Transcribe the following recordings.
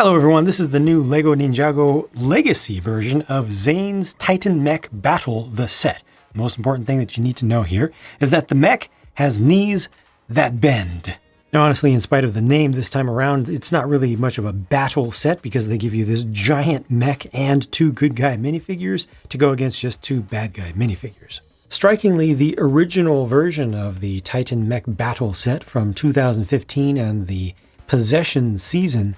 Hello everyone, this is the new LEGO Ninjago Legacy version of Zane's Titan Mech Battle the set. The most important thing that you need to know here is that the mech has knees that bend. Now honestly, in spite of the name this time around, it's not really much of a battle set because they give you this giant mech and 2 good guy minifigures to go against just 2 bad guy minifigures. Strikingly, the original version of the Titan Mech Battle set from 2015 and the Possession season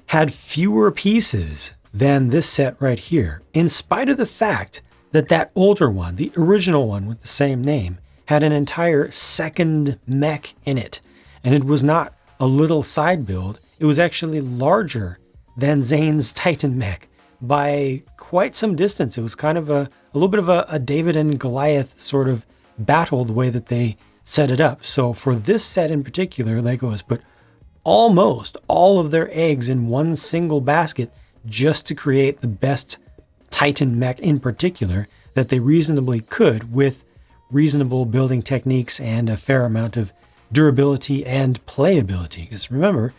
had fewer pieces than this set right here, in spite of the fact that that older one, the original one with the same name, had an entire second mech in it. And it was not a little side build, it was actually larger than Zane's Titan Mech by quite some distance. It was kind of a little bit of a David and Goliath sort of battle the way that they set it up. So for this set in particular, LEGO has put almost all of their eggs in one single basket just to create the best Titan mech in particular that they reasonably could with reasonable building techniques and a fair amount of durability and playability. Because remember,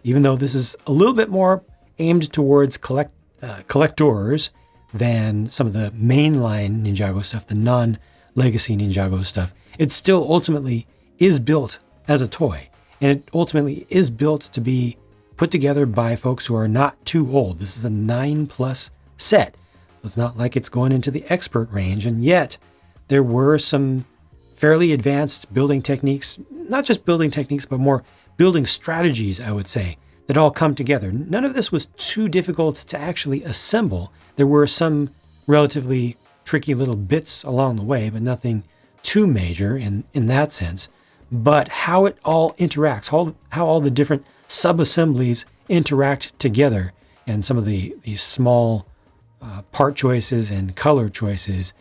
even though this is a little bit more aimed towards collectors than some of the mainline Ninjago stuff, the non-legacy Ninjago stuff, it still ultimately is built as a toy. And it ultimately is built to be put together by folks who are not too old. This is a 9+ set. So it's not like it's going into the expert range. And yet there were some fairly advanced building techniques, not just building techniques, but more building strategies, I would say, that all come together. None of this was too difficult to actually assemble. There were some relatively tricky little bits along the way, but nothing too major in that sense. But how it all interacts, how all the different sub-assemblies interact together, and some of these small part choices and color choices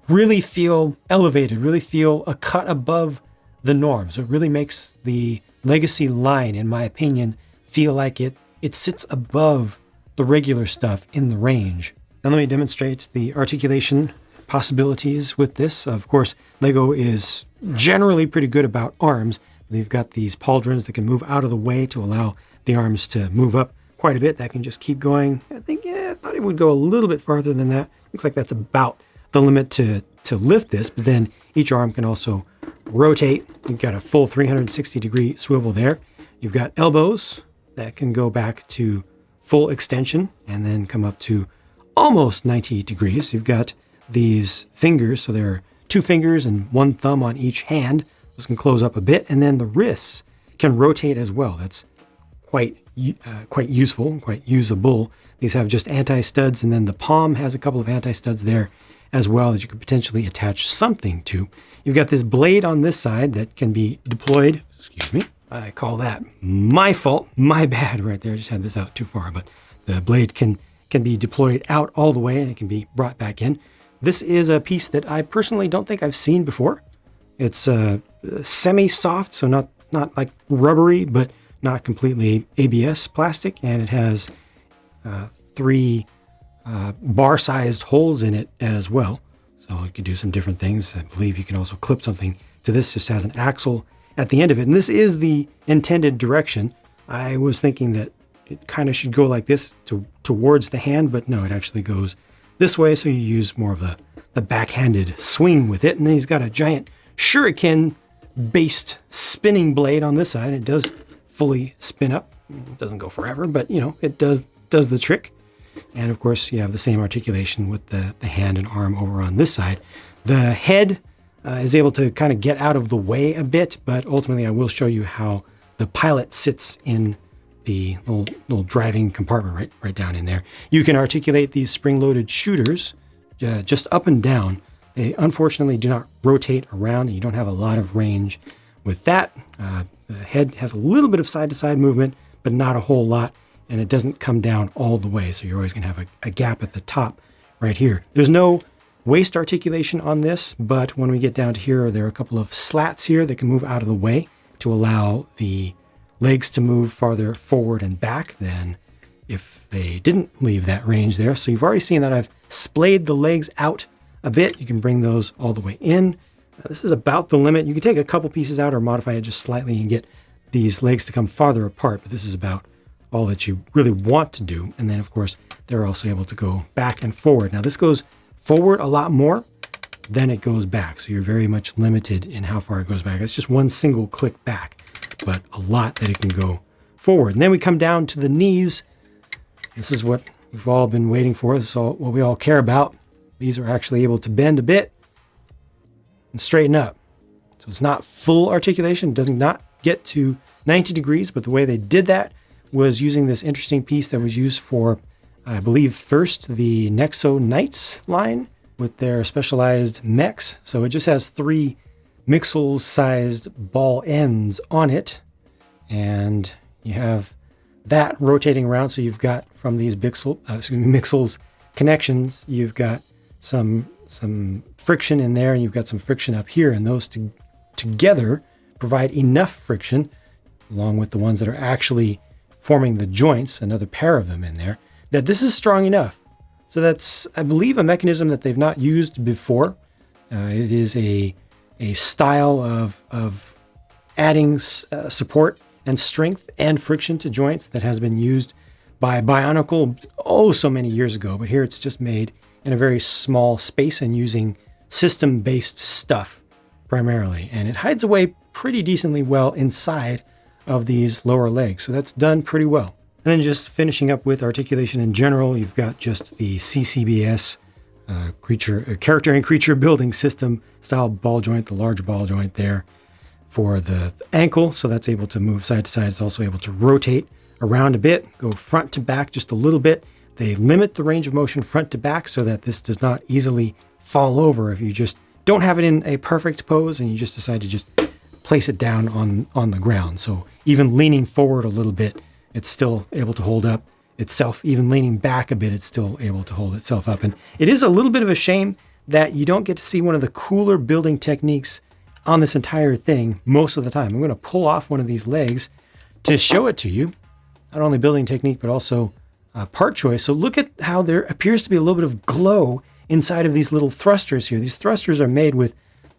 really feel elevated, really feel a cut above the norm. So it really makes the Legacy line, in my opinion, feel like it sits above the regular stuff in the range. Now let me demonstrate the articulation possibilities with this. Of course, LEGO is generally pretty good about arms. They've got these pauldrons that can move out of the way to allow the arms to move up quite a bit. That can just keep going. I thought it would go a little bit farther than that. Looks like that's about the limit to lift this, but then each arm can also rotate. You've got a full 360-degree swivel there. You've got elbows that can go back to full extension and then come up to almost 90 degrees. You've got these fingers, so there are 2 fingers and 1 thumb on each hand. Those can close up a bit, and then the wrists can rotate as well. That's quite useful, quite usable. These have just anti-studs, and then the palm has a couple of anti-studs there as well that you could potentially attach something to. You've got this blade on this side that can be deployed. Excuse me, I call that my fault, my bad right there. I just had this out too far, but the blade can be deployed out all the way and it can be brought back in. This is a piece that I personally don't think I've seen before. It's semi-soft, so not like rubbery, but not completely ABS plastic, and it has 3 bar-sized holes in it as well. So you can do some different things. I believe you can also clip something to this. Just has an axle at the end of it, and this is the intended direction. I was thinking that it kind of should go like this towards the hand, but no, it actually goes this way, so you use more of the backhanded swing with it. And then he's got a giant shuriken-based spinning blade on this side. It does fully spin up. It doesn't go forever, but it does the trick. And of course, you have the same articulation with the hand and arm over on this side. The head is able to kind of get out of the way a bit, but ultimately I will show you how the pilot sits in the little driving compartment right down in there. You can articulate these spring-loaded shooters just up and down. They unfortunately do not rotate around, and you don't have a lot of range with that. The head has a little bit of side-to-side movement, but not a whole lot, and it doesn't come down all the way, so you're always going to have a gap at the top right here. There's no waist articulation on this, but when we get down to here, there are a couple of slats here that can move out of the way to allow the legs to move farther forward and back than if they didn't leave that range there. So you've already seen that I've splayed the legs out a bit. You can bring those all the way in. This is about the limit. You can take a couple pieces out or modify it just slightly and get these legs to come farther apart, but this is about all that you really want to do. And then, of course, they're also able to go back and forward. Now, this goes forward a lot more than it goes back. So you're very much limited in how far it goes back. It's just one single click back, but a lot that it can go forward. And then we come down to the knees. This is what we've all been waiting for. This is all what we all care about. These are actually able to bend a bit and straighten up. So it's not full articulation. It does not get to 90 degrees, but the way they did that was using this interesting piece that was used for, I believe, first the Nexo Knights line with their specialized mechs. So it just has 3 Mixels-sized ball ends on it. And you have that rotating around. So you've got from these Mixels connections, you've got some friction in there, and you've got some friction up here. And those together provide enough friction, along with the ones that are actually forming the joints, another pair of them in there, that this is strong enough. So that's, I believe, a mechanism that they've not used before. It is a style of adding support and strength and friction to joints that has been used by Bionicle so many years ago. But here it's just made in a very small space and using system-based stuff primarily. And it hides away pretty decently well inside of these lower legs. So that's done pretty well. And then just finishing up with articulation in general, you've got just the CCBS character and creature building system style ball joint, the large ball joint there for the ankle. So that's able to move side to side. It's also able to rotate around a bit, go front to back just a little bit. They limit the range of motion front to back so that this does not easily fall over if you just don't have it in a perfect pose and you just decide to just place it down on the ground. So even leaning forward a little bit, it's still able to hold up itself. Even leaning back a bit, it's still able to hold itself up. And it is a little bit of a shame that you don't get to see one of the cooler building techniques on this entire thing most of the time. I'm going to pull off one of these legs to show it to you. Not only building technique, but also part choice. So look at how there appears to be a little bit of glow inside of these little thrusters here. These thrusters are made with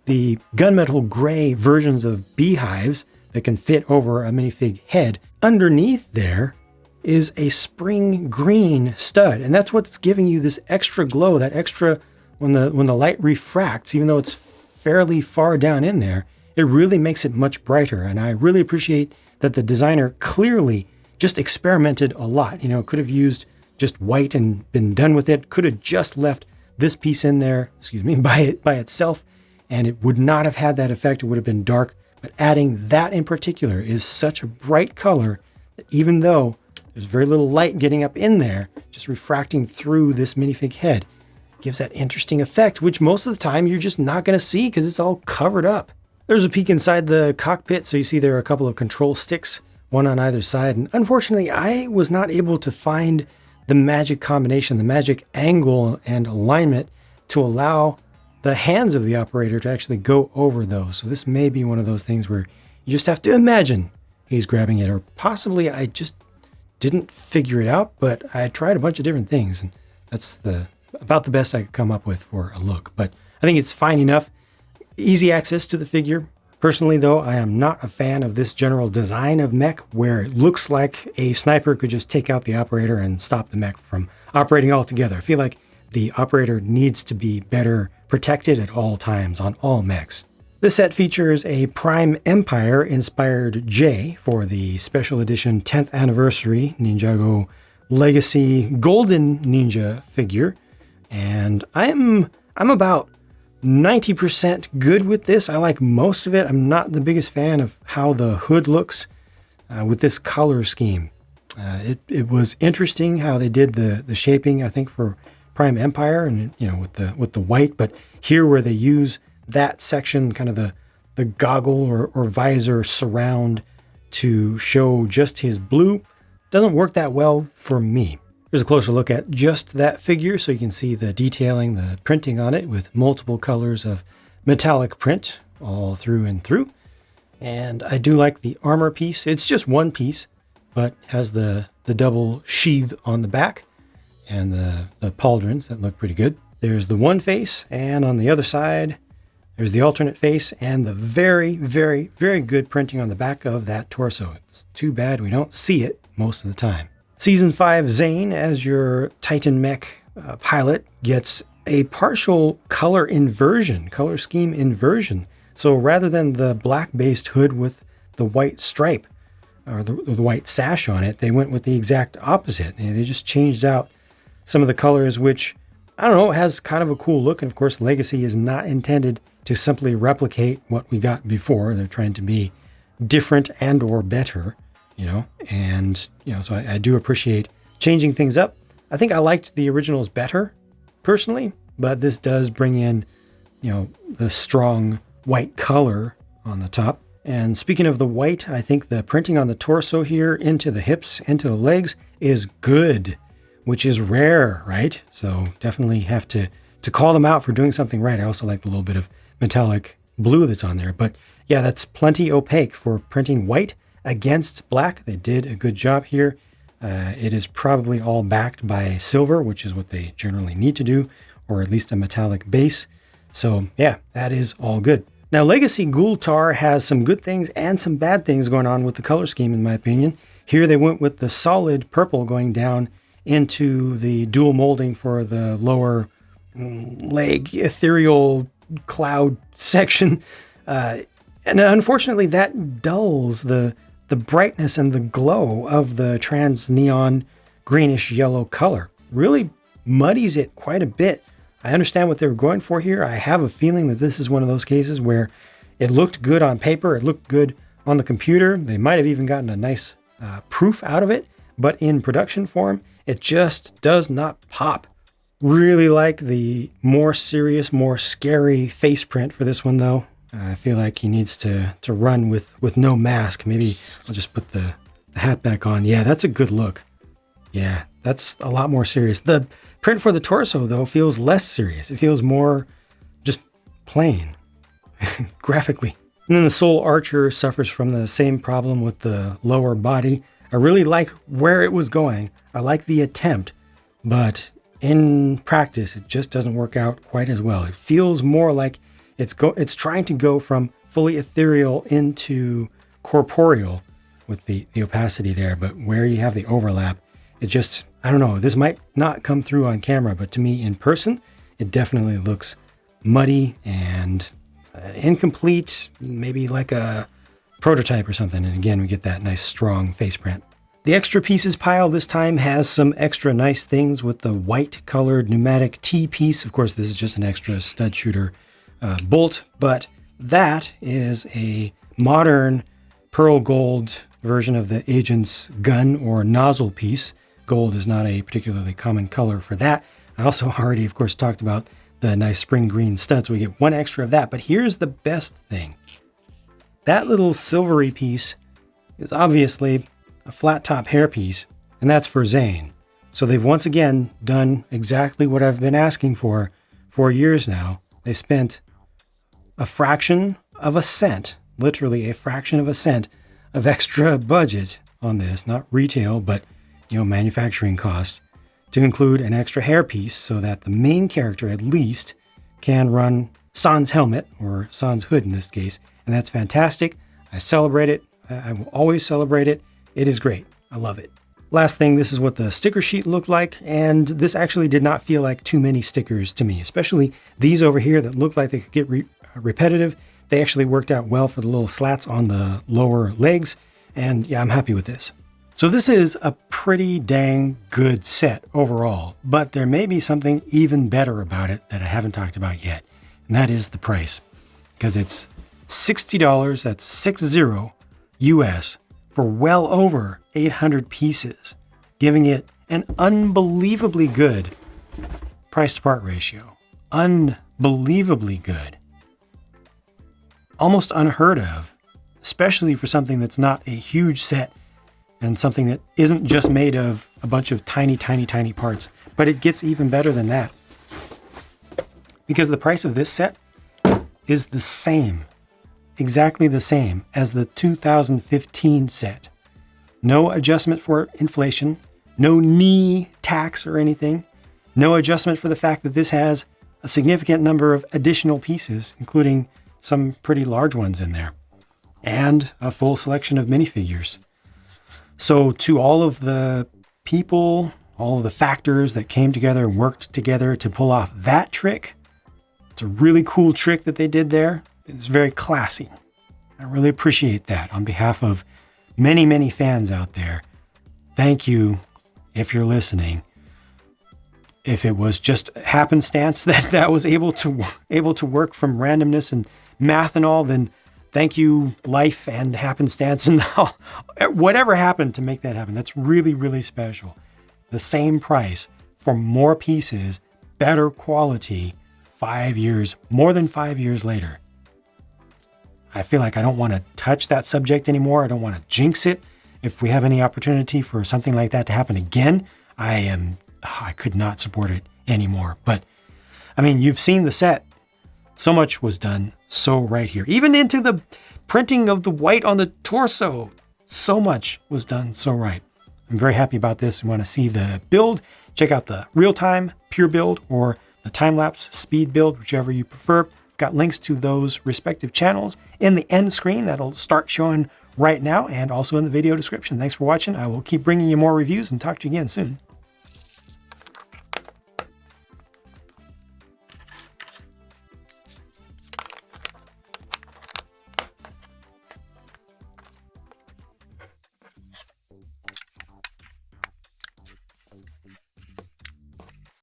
the gunmetal gray versions of beehives that can fit over a minifig head. Underneath there is a spring green stud, and that's what's giving you this extra glow, that extra, when the light refracts, even though it's fairly far down in there, it really makes it much brighter. And I really appreciate that the designer clearly just experimented a lot. You know, could have used just white and been done with it, could have just left this piece in there, by itself, and it would not have had that effect. It would have been dark. But adding that in particular is such a bright color that even though there's very little light getting up in there, just refracting through this minifig head, gives that interesting effect, which most of the time you're just not going to see because it's all covered up. There's a peek inside the cockpit. So you see there are a couple of control sticks, one on either side. And unfortunately, I was not able to find the magic combination, the magic angle and alignment to allow the hands of the operator to actually go over those. So this may be one of those things where you just have to imagine he's grabbing it, or possibly I just didn't figure it out, but I tried a bunch of different things, and that's about the best I could come up with for a look. But I think it's fine enough. Easy access to the figure. Personally, though, I am not a fan of this general design of mech where it looks like a sniper could just take out the operator and stop the mech from operating altogether. I feel like the operator needs to be better protected at all times on all mechs. This set features a Prime Empire inspired J for the special edition 10th anniversary Ninjago Legacy Golden Ninja figure. And I'm about 90% good with this. I like most of it. I'm not the biggest fan of how the hood looks with this color scheme. It was interesting how they did the shaping, I think, for Prime Empire, and with the white, but here where they use that section, kind of the goggle or visor surround to show just his blue, doesn't work that well for me. Here's a closer look at just that figure so you can see the detailing, the printing on it with multiple colors of metallic print all through and through. And I do like the armor piece. It's just one piece, but has the double sheath on the back and the pauldrons that look pretty good. There's the one face, and on the other side, there's the alternate face and the very, very, very good printing on the back of that torso. It's too bad we don't see it most of the time. Season 5 Zane, as your Titan Mech pilot, gets a partial color scheme inversion. So rather than the black-based hood with the white stripe, or the white sash on it, they went with the exact opposite. And they just changed out some of the colors, which, I don't know, has kind of a cool look. And of course, Legacy is not intended to simply replicate what we got before. They're trying to be different and or better, and, so I do appreciate changing things up. I think I liked the originals better, personally, but this does bring in, the strong white color on the top. And speaking of the white, I think the printing on the torso here into the hips, into the legs is good, which is rare, right? So definitely have to call them out for doing something right. I also like the little bit of metallic blue that's on there. But yeah, that's plenty opaque for printing white against black. They did a good job here. It is probably all backed by silver, which is what they generally need to do, or at least a metallic base. So yeah, that is all good. Now, Legacy Gultar has some good things and some bad things going on with the color scheme, in my opinion. Here they went with the solid purple going down into the dual molding for the lower leg ethereal cloud section. And unfortunately, that dulls the brightness and the glow of the trans neon greenish yellow color. Really muddies it quite a bit. I understand what they were going for here. I have a feeling that this is one of those cases where it looked good on paper, it looked good on the computer. They might have even gotten a nice proof out of it, but in production form, it just does not pop. Really like the more serious, more scary face print for this one, though. I feel like he needs to run with no mask. Maybe I'll just put the hat back on. Yeah, that's a good look. Yeah, that's a lot more serious. The print for the torso, though, feels less serious. It feels more just plain, graphically. And then the Soul Archer suffers from the same problem with the lower body. I really like where it was going. I like the attempt, but in practice, it just doesn't work out quite as well. It feels more like it's trying to go from fully ethereal into corporeal with the opacity there, but where you have the overlap, it just, I don't know, this might not come through on camera, but to me in person, it definitely looks muddy and incomplete, maybe like a prototype or something. And again, we get that nice strong face print. The extra pieces pile this time has some extra nice things with the white colored pneumatic T-piece. Of course, this is just an extra stud shooter bolt, but that is a modern pearl gold version of the agent's gun or nozzle piece. Gold is not a particularly common color for that. I also already, of course, talked about the nice spring green stud, so we get one extra of that. But here's the best thing. That little silvery piece is obviously a flat top hairpiece, and that's for Zane. So they've once again done exactly what I've been asking for 4 years now. They spent a fraction of a cent, literally a fraction of a cent of extra budget on this, not retail, but manufacturing cost, to include an extra hairpiece so that the main character at least can run Sans helmet, or Sans hood in this case, and that's fantastic. I celebrate it. I will always celebrate it. It is great. I love it. Last thing, this is what the sticker sheet looked like, and this actually did not feel like too many stickers to me, especially these over here that look like they could get repetitive. They actually worked out well for the little slats on the lower legs, and yeah, I'm happy with this. So this is a pretty dang good set overall, but there may be something even better about it that I haven't talked about yet, and that is the price, because it's $60, that's 60 US, for well over 800 pieces, giving it an unbelievably good price to part ratio. Unbelievably good. Almost unheard of, especially for something that's not a huge set and something that isn't just made of a bunch of tiny, tiny, tiny parts, but it gets even better than that. Because the price of this set is the same, exactly the same as the 2015 set. No adjustment for inflation, no knee tax or anything, no adjustment for the fact that this has a significant number of additional pieces, including some pretty large ones in there, and a full selection of minifigures. So to all of the people, all of the factors that came together and worked together to pull off that trick, it's a really cool trick that they did there. It's very classy. I really appreciate that on behalf of many, many fans out there. Thank you if you're listening. If it was just happenstance that was able to work from randomness and math and all, then thank you, life and happenstance and all, whatever happened to make that happen. That's really, really special. The same price for more pieces, better quality, 5 years, more than 5 years later. I feel like I don't want to touch that subject anymore. I don't want to jinx it. If we have any opportunity for something like that to happen again, I could not support it anymore. But I mean, you've seen the set. So much was done so right here. Even into the printing of the white on the torso. So much was done so right. I'm very happy about this. You want to see the build, check out the real-time pure build or the time-lapse speed build, whichever you prefer. I've got links to those respective channels in the end screen that'll start showing right now and also in the video description. Thanks for watching. I will keep bringing you more reviews and talk to you again soon.